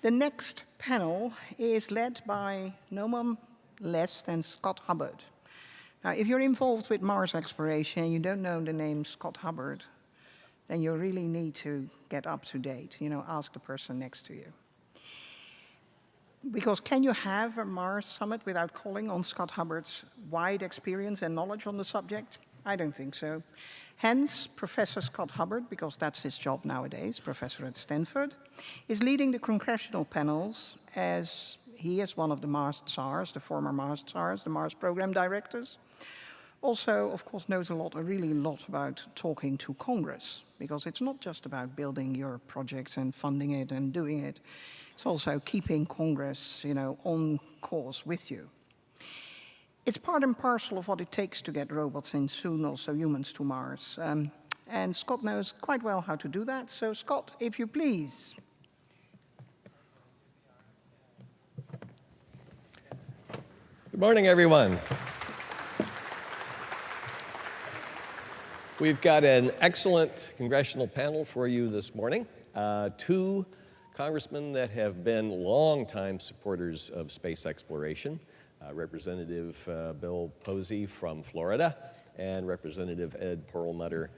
The next panel is led by no one less than Scott Hubbard. Now, if you're involved with Mars exploration and you don't know the name Scott Hubbard, then you really need to get up to date. Ask the person next to you. Because can you have a Mars summit without calling on Scott Hubbard's wide experience and knowledge on the subject? I don't think so. Hence, Professor Scott Hubbard, because that's his job nowadays, professor at Stanford, is leading the Congressional panels as he is one of the Mars czars, the former Mars czars, the Mars program directors. Also, of course, knows really a lot about talking to Congress, because it's not just about building your projects and funding it and doing it. It's also keeping Congress, on course with you. It's part and parcel of what it takes to get robots and soon also humans to Mars. And Scott knows quite well how to do that. So Scott, if you please. Good morning, everyone. We've got an excellent congressional panel for you this morning. Two congressmen that have been longtime supporters of space exploration, Representative Bill Posey from Florida and Representative Ed Perlmutter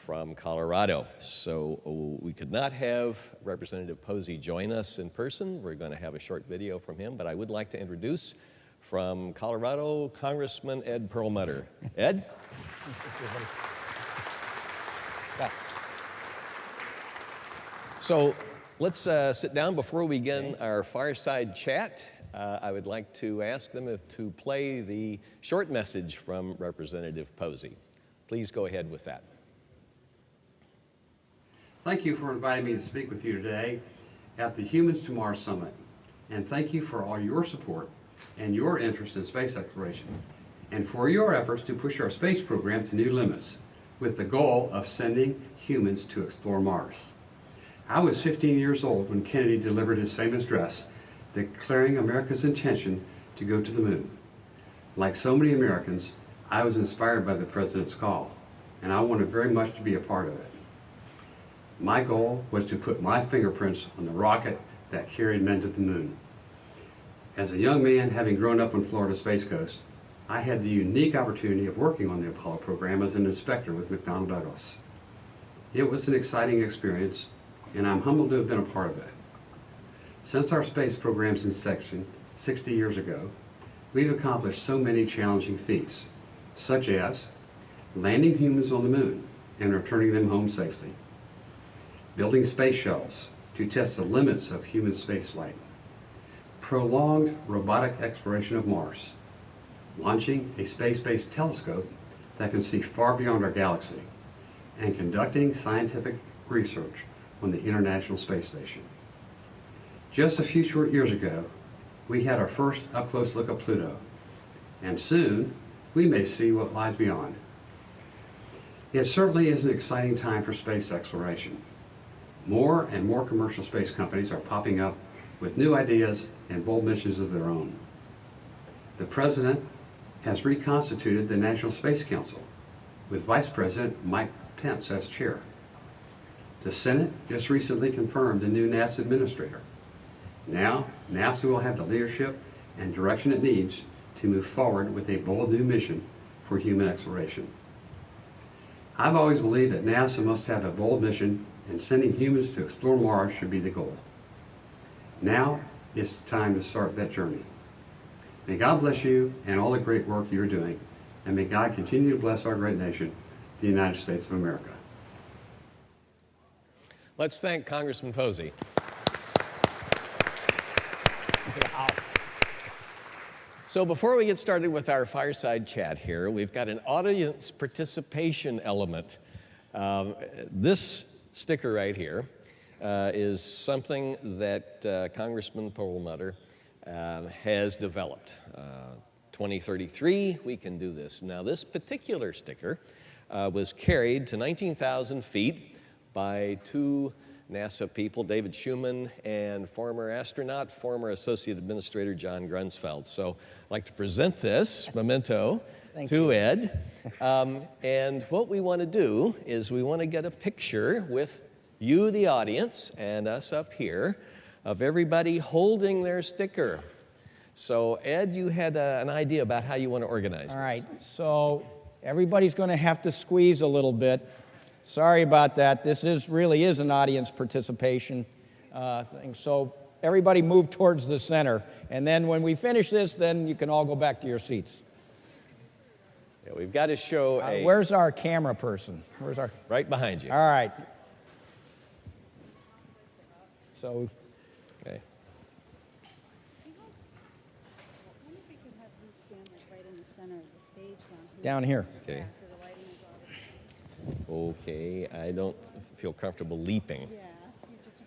from Colorado. So we could not have Representative Posey join us in person. We're going to have a short video from him, but I would like to introduce from Colorado, Congressman Ed Perlmutter. Ed? So let's sit down before we begin our fireside chat. I would like to ask them to play the short message from Representative Posey. Please go ahead with that. Thank you for inviting me to speak with you today at the Humans to Mars Summit. And thank you for all your support and your interest in space exploration, and for your efforts to push our space program to new limits with the goal of sending humans to explore Mars. I was 15 years old when Kennedy delivered his famous address declaring America's intention to go to the moon. Like so many Americans, I was inspired by the President's call, and I wanted very much to be a part of it. My goal was to put my fingerprints on the rocket that carried men to the moon. As a young man, having grown up on Florida's Space Coast, I had the unique opportunity of working on the Apollo program as an inspector with McDonnell Douglas. It was an exciting experience, and I'm humbled to have been a part of it. Since our space program's inception 60 years ago, we've accomplished so many challenging feats, such as landing humans on the moon and returning them home safely, building space shuttles to test the limits of human spaceflight, prolonged robotic exploration of Mars, launching a space-based telescope that can see far beyond our galaxy, and conducting scientific research on the International Space Station. Just a few short years ago, we had our first up-close look at Pluto, and soon we may see what lies beyond. It certainly is an exciting time for space exploration. More and more commercial space companies are popping up with new ideas and bold missions of their own. The President has reconstituted the National Space Council with Vice President Mike Pence as chair. The Senate just recently confirmed a new NASA administrator. Now, NASA will have the leadership and direction it needs to move forward with a bold new mission for human exploration. I've always believed that NASA must have a bold mission, and sending humans to explore Mars should be the goal. Now, it's time to start that journey. May God bless you and all the great work you're doing, and may God continue to bless our great nation, the United States of America. Let's thank Congressman Posey. So before we get started with our fireside chat here, we've got an audience participation element. This sticker right here is something that Congressman Perlmutter has developed. 2033, we can do this. Now, this particular sticker was carried to 19,000 feet by two NASA people, David Schumann and former astronaut, former Associate Administrator John Grunsfeld. So I'd like to present this memento to Ed. And what we want to do is we want to get a picture with you, the audience, and us up here of everybody holding their sticker. So Ed, you had an idea about how you want to organize this. All right, so everybody's going to have to squeeze a little bit. Sorry about that. This really is an audience participation thing. So everybody move towards the center. And then when we finish this, then you can all go back to your seats. Yeah, we've got to show where's our camera person? Where's our... Right behind you. All right. So... Okay. I wonder if we could have these stand like right in the center of the stage down here. Down here. Okay. Yeah, so the lighting is all Okay, I don't feel comfortable leaping. yeah, you just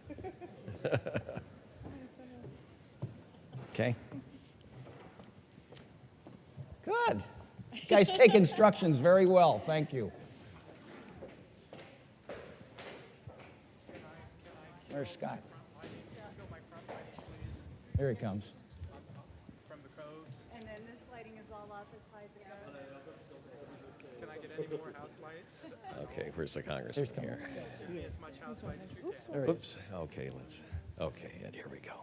Okay. Good. You guys take instructions very well. Thank you. Where's Scott? Here he comes. From the coves. and then this lighting is all up as high as it goes. Can I get any more house light? Okay, where's the congressman Here's here? As much house light as you can. There he is. Oops, okay, okay, Ed, here we go.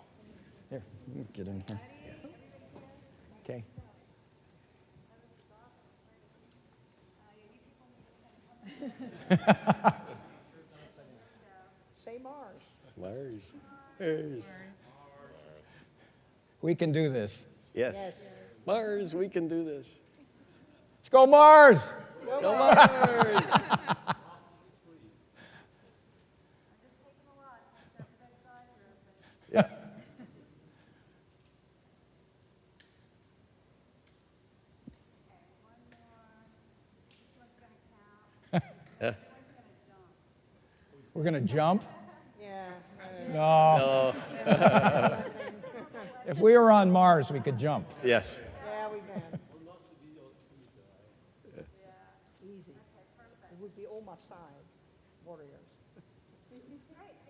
Here, you get in here. Okay. Say Mars. Mars. We can do this. Yes. Mars, we can do this. Let's go Mars! Go Mars! Yeah. We're going to jump? Yeah. No. Oh, If we were on Mars, we could jump. yes. Yeah, we can. Easy. It would be all my side warriors.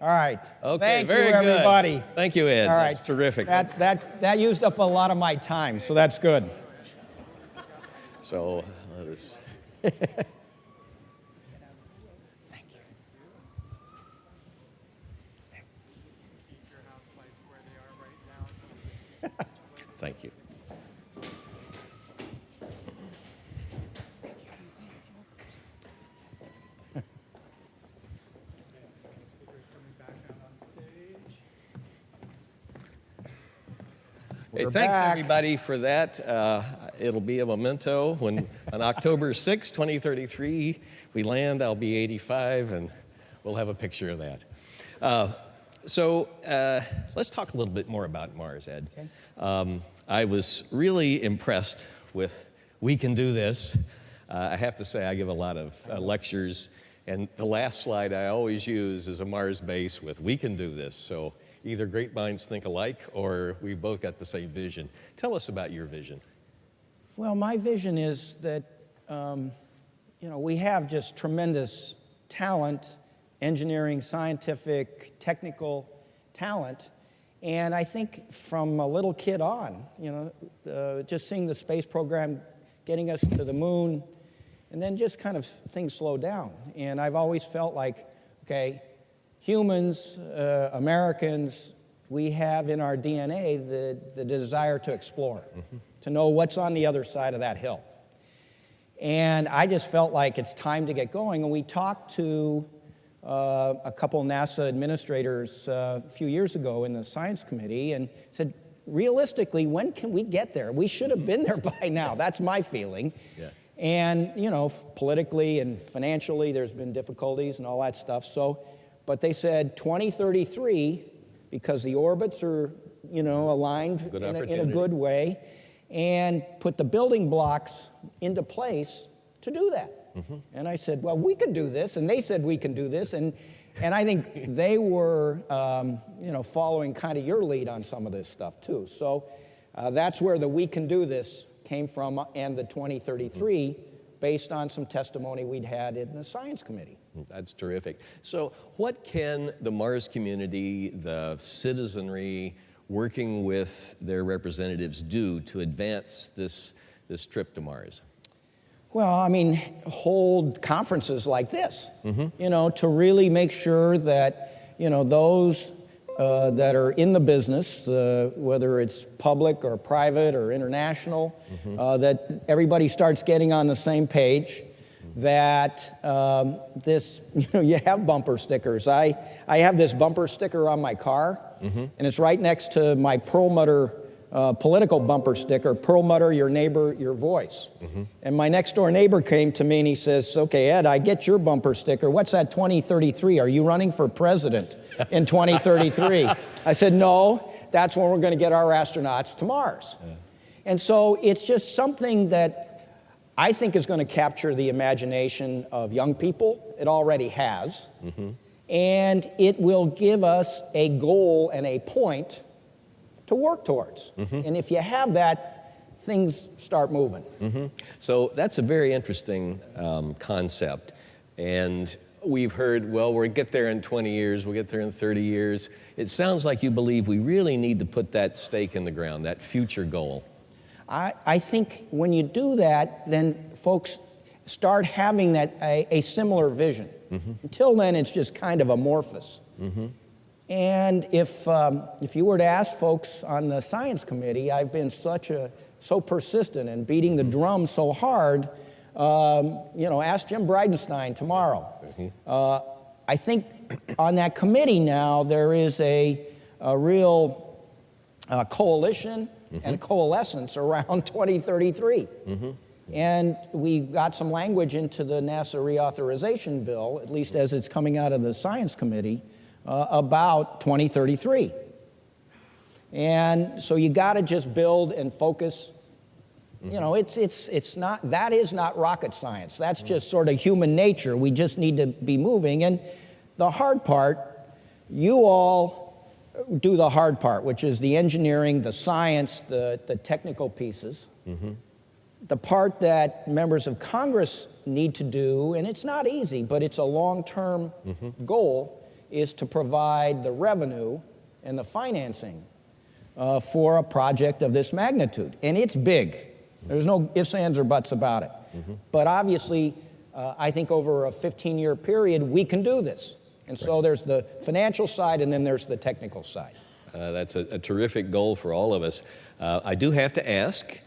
All right. Okay, Thank very you, good. everybody. Thank you, Ed. All right. That's terrific. That used up a lot of my time, so that's good. So let us. Thank you. Keep your house lights where they are right now. Thank you. Speakers coming back out on stage. Hey, We're thanks back. everybody for that. It'll be a memento when on October 6, 2033, we land. I'll be 85, and we'll have a picture of that. So let's talk a little bit more about Mars, Ed. Okay. I was really impressed with We Can Do This. I have to say I give a lot of lectures, and the last slide I always use is a Mars base with We Can Do This. So either great minds think alike, or we both got the same vision. Tell us about your vision. Well, my vision is that, we have just tremendous talent, engineering, scientific, technical talent. And I think from a little kid on, just seeing the space program getting us to the moon, and then just kind of things slow down. And I've always felt like, okay, humans, Americans, we have in our DNA the desire to explore, to know what's on the other side of that hill. And I just felt like it's time to get going. And we talked to a couple NASA administrators a few years ago in the science committee and said, realistically, when can we get there? We should have been there by now. That's my feeling. Yeah. And, politically and financially, there's been difficulties and all that stuff. But they said 2033, because the orbits are, aligned Good in a opportunity. good way, and put the building blocks into place to do that. And I said, well, we can do this. And they said we can do this. And I think they were, following kind of your lead on some of this stuff, too. So that's where the We Can Do This came from, and the 2033, based on some testimony we'd had in the science committee. That's terrific. So what can the Mars community, the citizenry, working with their representatives do to advance this trip to Mars? Well, hold conferences like this, to really make sure that, those that are in the business, whether it's public or private or international, that everybody starts getting on the same page, that you have bumper stickers. I have this bumper sticker on my car, and it's right next to my Perlmutter political bumper sticker, Perlmutter, your neighbor, your voice. And my next door neighbor came to me and he says, okay, Ed, I get your bumper sticker. What's that 2033? Are you running for president in 2033? I said, no, that's when we're going to get our astronauts to Mars. And so it's just something that I think is going to capture the imagination of young people. It already has. And it will give us a goal and a point to work towards. And if you have that, things start moving. So that's a very interesting concept. And we've heard, well, we'll get there in 20 years, we'll get there in 30 years. It sounds like you believe we really need to put that stake in the ground, that future goal. I think when you do that, then folks start having that a similar vision. Until then, it's just kind of amorphous. And if you were to ask folks on the science committee, I've been so persistent and beating the drum so hard. Ask Jim Bridenstine tomorrow. I think on that committee now there is a real coalition and a coalescence around 2033. And we got some language into the NASA reauthorization bill, at least as it's coming out of the science committee, about 2033. And so you got to just build and focus. It's not, that is not rocket science. That's just sort of human nature. We just need to be moving. And the hard part, you all do the hard part, which is the engineering, the science, the technical pieces. The part that members of Congress need to do, and it's not easy, but it's a long-term goal, is to provide the revenue and the financing for a project of this magnitude. And it's big. There's no ifs, ands, or buts about it. But obviously, I think over a 15-year period, we can do this. And so there's the financial side, and then there's the technical side. That's a terrific goal for all of us. I do have to ask,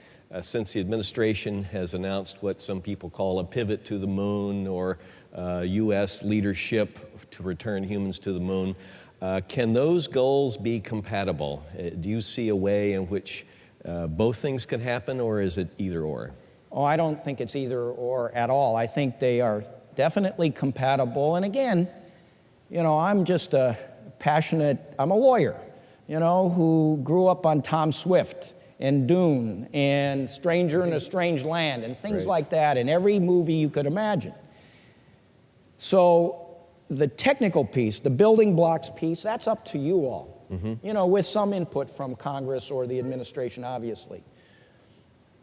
since the administration has announced what some people call a pivot to the moon or U.S. leadership to return humans to the moon, can those goals be compatible? Do you see a way in which both things can happen, or is it either or? Oh, I don't think it's either or at all. I think they are definitely compatible. And again, I'm just I'm a lawyer, who grew up on Tom Swift and Dune and Stranger in a Strange Land and things like that in every movie you could imagine. So the technical piece, the building blocks piece, that's up to you all, with some input from Congress or the administration, obviously.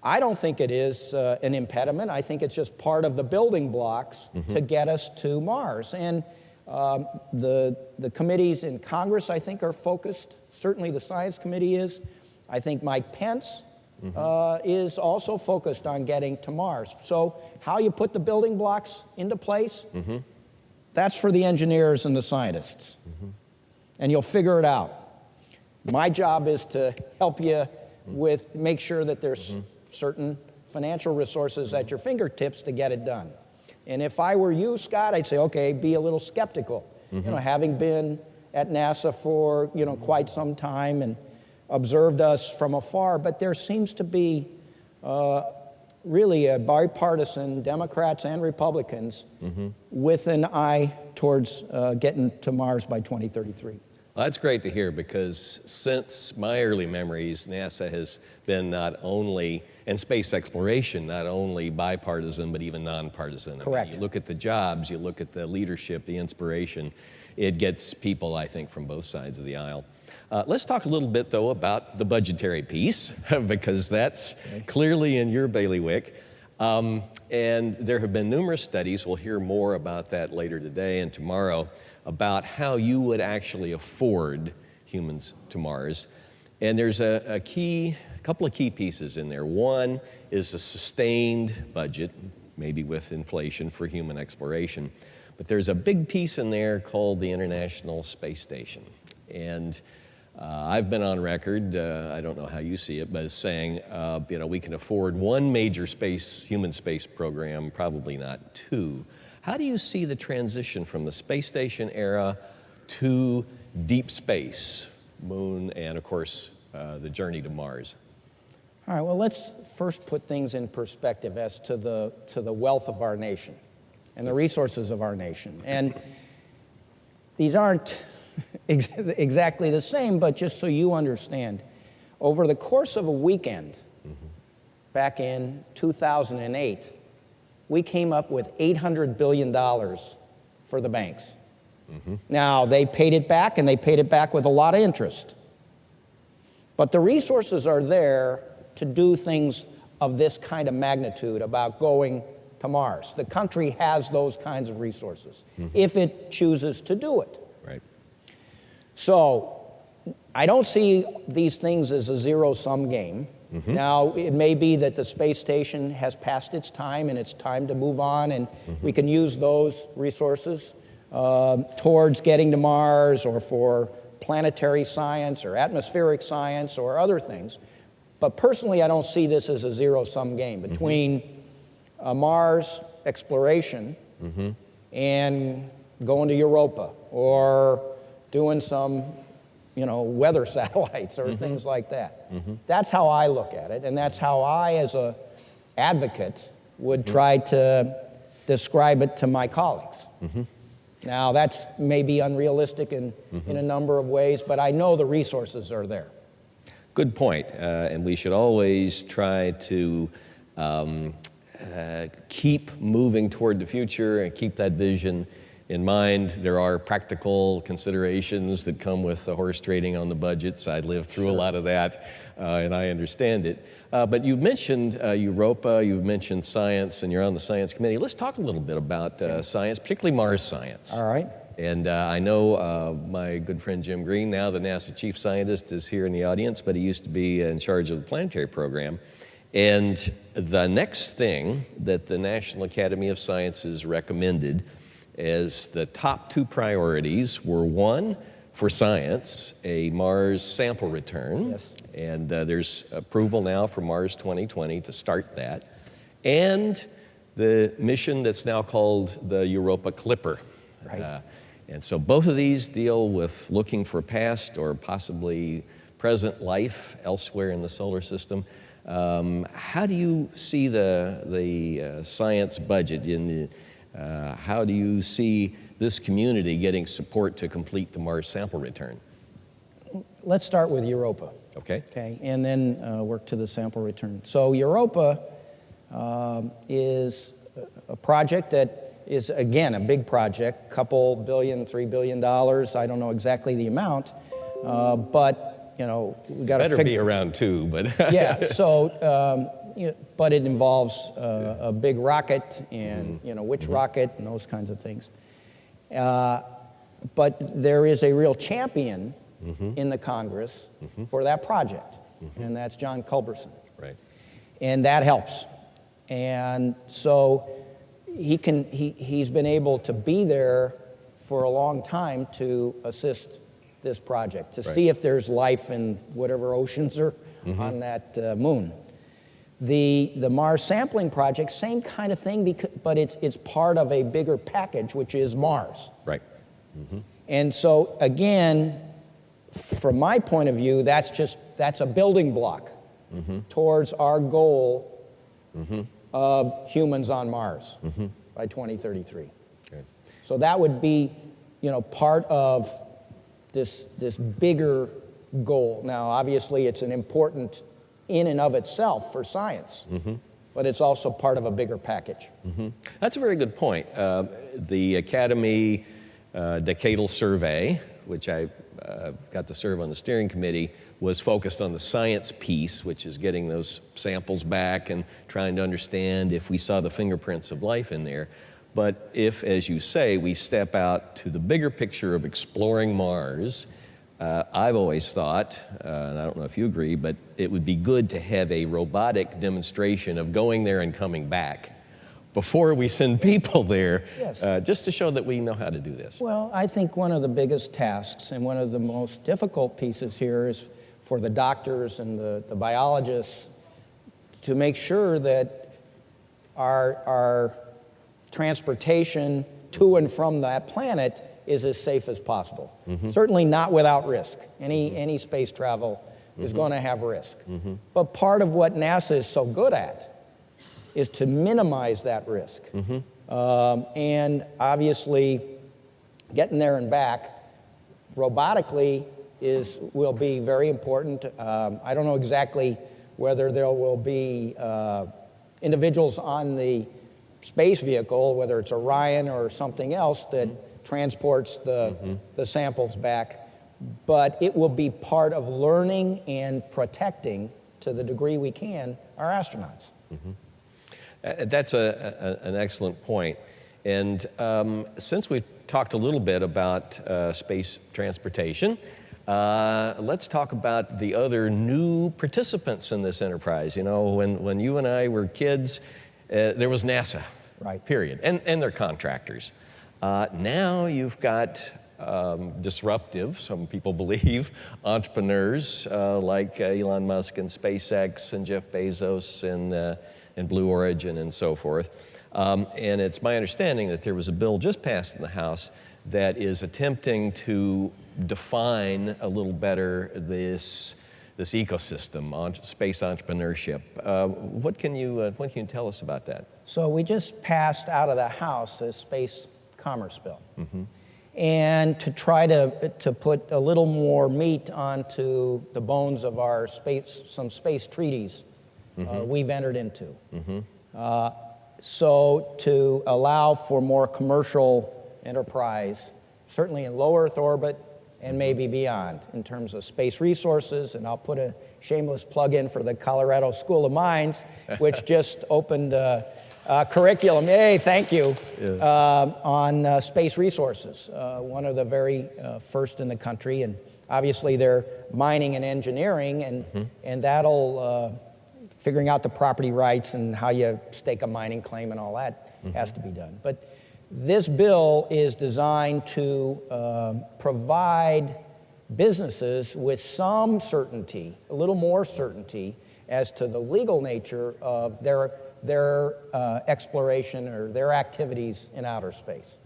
I don't think it is an impediment. I think it's just part of the building blocks to get us to Mars. And the committees in Congress, I think, are focused. Certainly the Science Committee is. I think Mike Pence is also focused on getting to Mars. So how you put the building blocks into place, that's for the engineers and the scientists. And you'll figure it out. My job is to help you make sure that there's certain financial resources at your fingertips to get it done. And if I were you, Scott, I'd say, okay, be a little skeptical. Having been at NASA for quite some time and observed us from afar, but there seems to be really a bipartisan, Democrats and Republicans, with an eye towards getting to Mars by 2033. Well, that's great to hear, because since my early memories, NASA has been not only, and space exploration, not only bipartisan, but even nonpartisan. Correct. I mean, you look at the jobs, you look at the leadership, the inspiration, it gets people, I think, from both sides of the aisle. Let's talk a little bit, though, about the budgetary piece, because that's clearly in your bailiwick. And there have been numerous studies, we'll hear more about that later today and tomorrow, about how you would actually afford humans to Mars. And there's a couple of key pieces in there. One is a sustained budget, maybe with inflation, for human exploration. But there's a big piece in there called the International Space Station. And I've been on record, I don't know how you see it, but as saying, we can afford one major human space program, probably not two. How do you see the transition from the space station era to deep space, moon, and of course, the journey to Mars? All right, well, let's first put things in perspective as to the wealth of our nation and the resources of our nation. And these aren't exactly the same, but just so you understand, over the course of a weekend, back in 2008, we came up with $800 billion for the banks. Now, they paid it back, and they paid it back with a lot of interest. But the resources are there to do things of this kind of magnitude about going to Mars. The country has those kinds of resources if it chooses to do it. Right. So I don't see these things as a zero-sum game. Now, it may be that the space station has passed its time and it's time to move on, and we can use those resources towards getting to Mars or for planetary science or atmospheric science or other things. But personally, I don't see this as a zero-sum game between Mars exploration and going to Europa or doing some, weather satellites or things like that. That's how I look at it, and that's how I, as an advocate, would try to describe it to my colleagues. Now, that's maybe unrealistic in a number of ways, but I know the resources are there. Good point, and we should always try to keep moving toward the future and keep that vision in mind. There are practical considerations that come with the horse trading on the budgets. I lived through a lot of that, and I understand it. But you mentioned Europa, you've mentioned science, and you're on the science committee. Let's talk a little bit about science, particularly Mars science. All right. And I know my good friend Jim Green, now the NASA chief scientist, is here in the audience, but he used to be in charge of the planetary program. And the next thing that the National Academy of Sciences recommended as the top two priorities were, one, for science, a Mars sample return. Yes. And there's approval now for Mars 2020 to start that. And the mission that's now called the Europa Clipper. Right. And so both of these deal with looking for past or possibly present life elsewhere in the solar system. How do you see the science budget how do you see this community getting support to complete the Mars sample return? Let's start with Europa. Okay. Okay, and then work to the sample return. So Europa is a project that is, again, a big project, couple billion, $3 billion. I don't know exactly the amount, but we got to better be around two, but yeah. So, but it involves a big rocket and which rocket and those kinds of things. But there is a real champion in the Congress for that project, and that's John Culberson. Right. And that helps. And so he's been able to be there for a long time to assist this project, to see if there's life in whatever oceans are on that moon. The Mars sampling project, same kind of thing, but it's part of a bigger package, which is Mars. Right. And so again, from my point of view, that's a building block towards our goal of humans on Mars by 2033. Okay. So that would be, part of this bigger goal. Now, obviously, it's an important in and of itself for science, but it's also part of a bigger package. That's a very good point. The Academy Decadal Survey, which I got to serve on the steering committee, was focused on the science piece, which is getting those samples back and trying to understand if we saw the fingerprints of life in there. But if, as you say, we step out to the bigger picture of exploring Mars, I've always thought, and I don't know if you agree, but it would be good to have a robotic demonstration of going there and coming back, before we send people there, Yes. just to show that we know how to do this. Well, I think one of the biggest tasks and one of the most difficult pieces here is for the doctors and the biologists to make sure that our transportation to and from that planet is as safe as possible. Certainly not without risk. Any space travel is going to have risk. But part of what NASA is so good at is to minimize that risk. And obviously, getting there and back robotically will be very important. I don't know exactly whether there will be individuals on the space vehicle, whether it's Orion or something else that transports the samples back, but it will be part of learning and protecting, to the degree we can, our astronauts. That's an excellent point. And since we've talked a little bit about space transportation, let's talk about the other new participants in this enterprise. You know, when you and I were kids, there was NASA, Right. period, and their contractors. Now you've got disruptive, some people believe, entrepreneurs like Elon Musk and SpaceX and Jeff Bezos and Blue Origin and so forth. And it's my understanding that there was a bill just passed in the House that is attempting to define a little better this ecosystem on space entrepreneurship. What can you tell us about that? So we just passed out of the House a space commerce bill. And to try to put a little more meat onto the bones of our some space treaties we've entered into. So to allow for more commercial enterprise, certainly in low Earth orbit and maybe beyond, in terms of space resources. And I'll put a shameless plug in for the Colorado School of Mines, which just opened curriculum, yay, thank you, on space resources. One of the very first in the country, and obviously they're mining and engineering, and that'll, figuring out the property rights and how you stake a mining claim and all that has to be done. But this bill is designed to provide businesses with some certainty, a little more certainty, as to the legal nature of their exploration or their activities in outer space.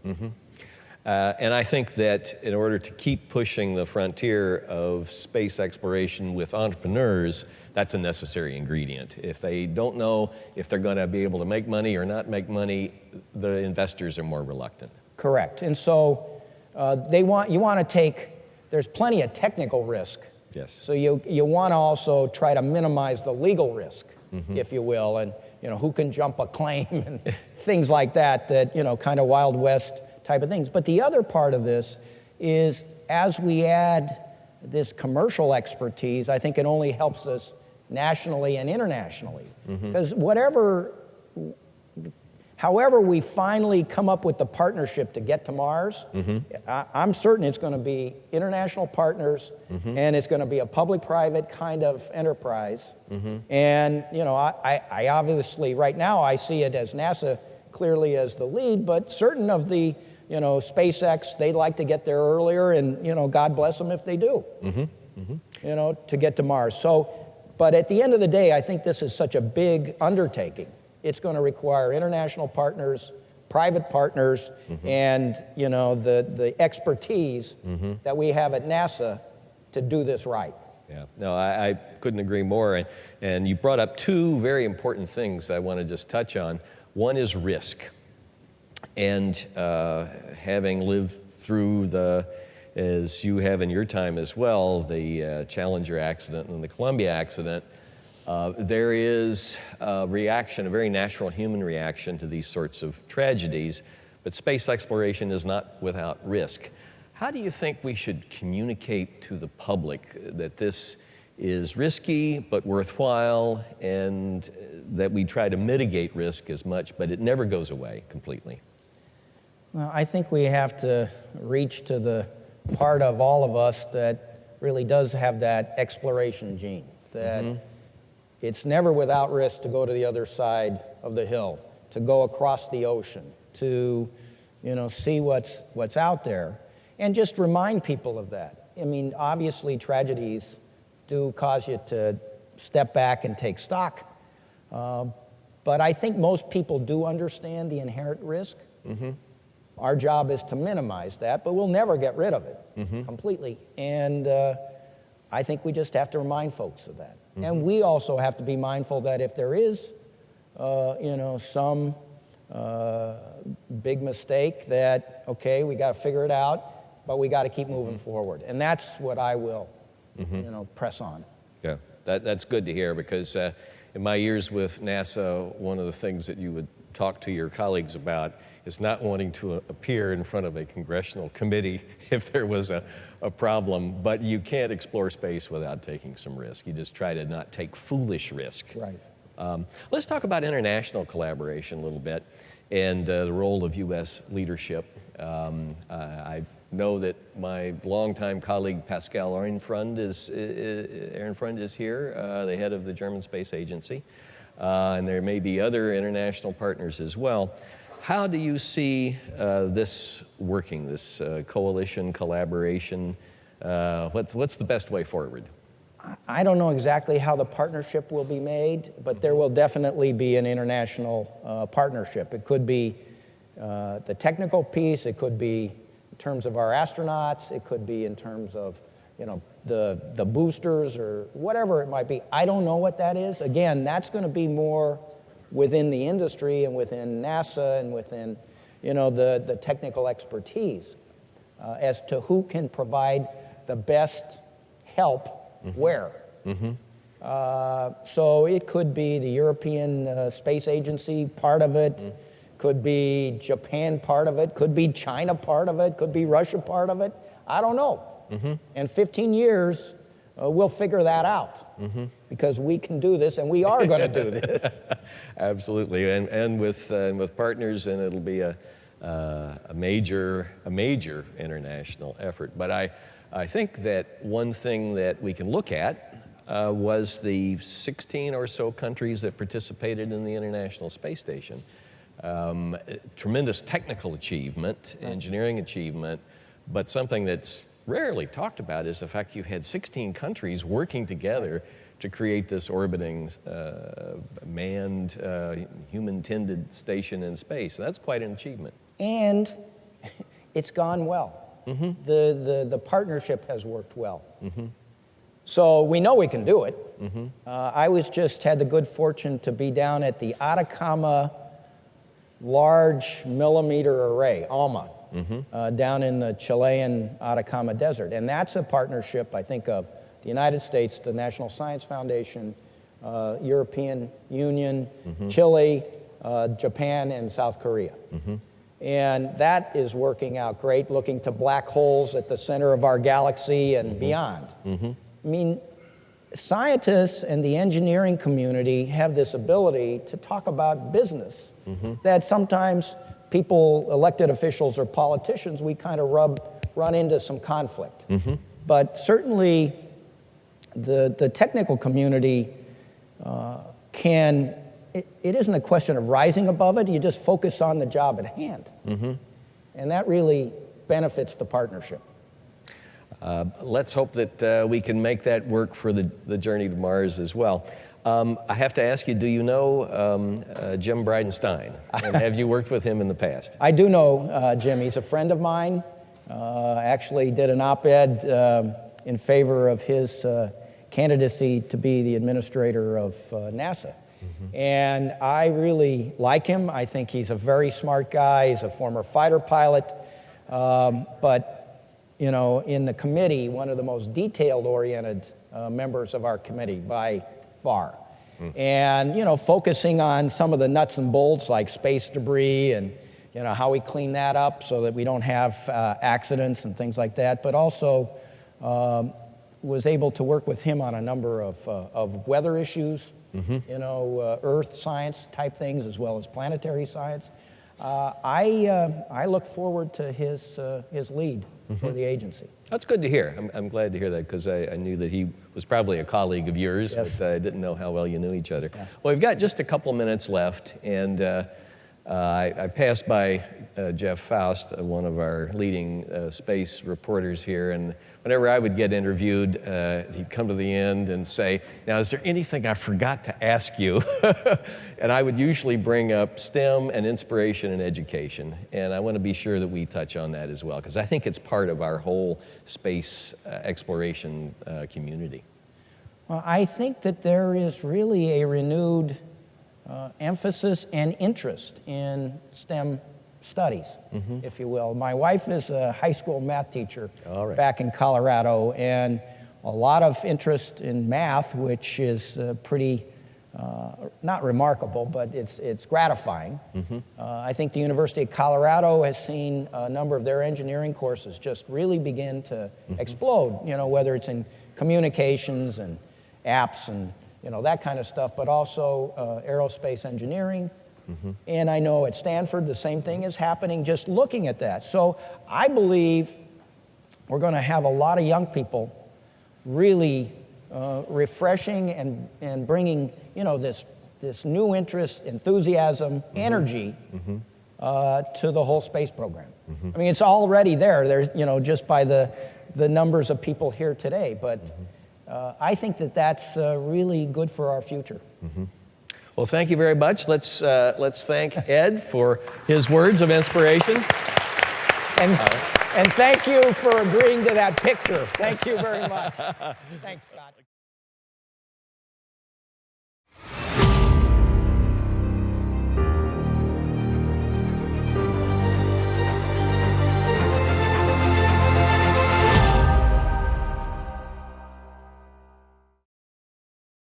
And I think that in order to keep pushing the frontier of space exploration with entrepreneurs, that's a necessary ingredient. If they don't know if they're going to be able to make money or not make money, the investors are more reluctant. Correct. And so you want to take, there's plenty of technical risk. Yes. So you want to also try to minimize the legal risk, if you will, and who can jump a claim and things like that, kind of Wild West type of things. But the other part of this is, as we add this commercial expertise, I think it only helps us nationally and internationally. Because however we finally come up with the partnership to get to Mars, I'm certain it's going to be international partners, and it's going to be a public-private kind of enterprise. And I obviously, right now, I see it as NASA clearly as the lead, but certain of the SpaceX, they'd like to get there earlier, and God bless them if they do, to get to Mars. So, but at the end of the day, I think this is such a big undertaking. It's going to require international partners, private partners, and the expertise that we have at NASA to do this right. Yeah, no, I couldn't agree more. And you brought up two very important things I want to just touch on. One is risk. And having lived through as you have in your time as well, the Challenger accident and the Columbia accident, there is a reaction, a very natural human reaction to these sorts of tragedies, but space exploration is not without risk. How do you think we should communicate to the public that this is risky but worthwhile, and that we try to mitigate risk as much, but it never goes away completely? Well, I think we have to reach to the part of all of us that really does have that exploration gene, that it's never without risk to go to the other side of the hill. to go across the ocean, to, see what's out there, and just remind people of that. I mean, obviously tragedies do cause you to step back and take stock, but I think most people do understand the inherent risk. Our job is to minimize that, but we'll never get rid of it completely. And I think we just have to remind folks of that. And we also have to be mindful that if there is, some big mistake, that, okay, we got to figure it out, but we got to keep moving forward. And that's what I will, press on. Yeah, that's good to hear, because in my years with NASA, one of the things that you would talk to your colleagues about is not wanting to appear in front of a congressional committee if there was a problem, but you can't explore space without taking some risk. You just try to not take foolish risk. Right. Let's talk about international collaboration a little bit and the role of U.S. leadership. I know that my longtime colleague Pascal Ehrenfreund is here, the head of the German Space Agency, and there may be other international partners as well. How do you see this working, this coalition, collaboration? What's the best way forward? I don't know exactly how the partnership will be made, but there will definitely be an international partnership. It could be the technical piece, it could be in terms of our astronauts, it could be in terms of, the boosters or whatever it might be. I don't know what that is. Again, that's going to be more within the industry and within NASA and within, the technical expertise as to who can provide the best help where. So it could be the European Space Agency part of it, could be Japan part of it, could be China part of it, could be Russia part of it. I don't know. In 15 years, we'll figure that out because we can do this and we are going to do this. Absolutely, and with partners, and it'll be a major international effort. But I think that one thing that we can look at was the 16 or so countries that participated in the International Space Station. Tremendous technical achievement, engineering achievement, but something that's rarely talked about is the fact you had 16 countries working together to create this orbiting manned, human-tended station in space. That's quite an achievement. And it's gone well. The partnership has worked well. So we know we can do it. I had the good fortune to be down at the Atacama Large Millimeter Array, ALMA, down in the Chilean Atacama Desert. And that's a partnership, I think, of the United States, the National Science Foundation, European Union, Chile, Japan, and South Korea. And that is working out great, looking to black holes at the center of our galaxy and beyond. I mean, scientists and the engineering community have this ability to talk about business that sometimes people, elected officials or politicians, we kind of run into some conflict. But certainly the technical community can, it isn't a question of rising above it, you just focus on the job at hand. And that really benefits the partnership. Let's hope that we can make that work for the journey to Mars as well. I have to ask you, do you know Jim Bridenstine? And have you worked with him in the past? I do know Jim. He's a friend of mine. Actually did an op-ed in favor of his candidacy to be the administrator of NASA. And I really like him. I think he's a very smart guy. He's a former fighter pilot. But in the committee, one of the most detailed-oriented members of our committee by far. And, focusing on some of the nuts and bolts like space debris and, how we clean that up so that we don't have accidents and things like that. But also was able to work with him on a number of weather issues, Earth science type things as well as planetary science. I look forward to his lead for the agency. That's good to hear. I'm glad to hear that because I knew that he was probably a colleague of yours, but I didn't know how well you knew each other. Yeah. Well, we've got just a couple minutes left, and I passed by Jeff Faust, one of our leading space reporters here, and whenever I would get interviewed, he'd come to the end and say, "Now, is there anything I forgot to ask you?" And I would usually bring up STEM and inspiration and education, and I want to be sure that we touch on that as well, because I think it's part of our whole space exploration community. Well, I think that there is really a renewed emphasis and interest in STEM studies, if you will. My wife is a high school math teacher back in Colorado, and a lot of interest in math, which is pretty, not remarkable, but it's gratifying. I think the University of Colorado has seen a number of their engineering courses just really begin to explode, you know, whether it's in communications and apps and that kind of stuff, but also aerospace engineering. And I know at Stanford the same thing is happening, just looking at that. So I believe we're going to have a lot of young people really refreshing and bringing this new interest, enthusiasm, energy to the whole space program. I mean, it's already there. There's just by the numbers of people here today, but I think that that's really good for our future. Well, thank you very much. Let's thank Ed for his words of inspiration. And thank you for agreeing to that picture. Thank you very much. Thanks, Scott.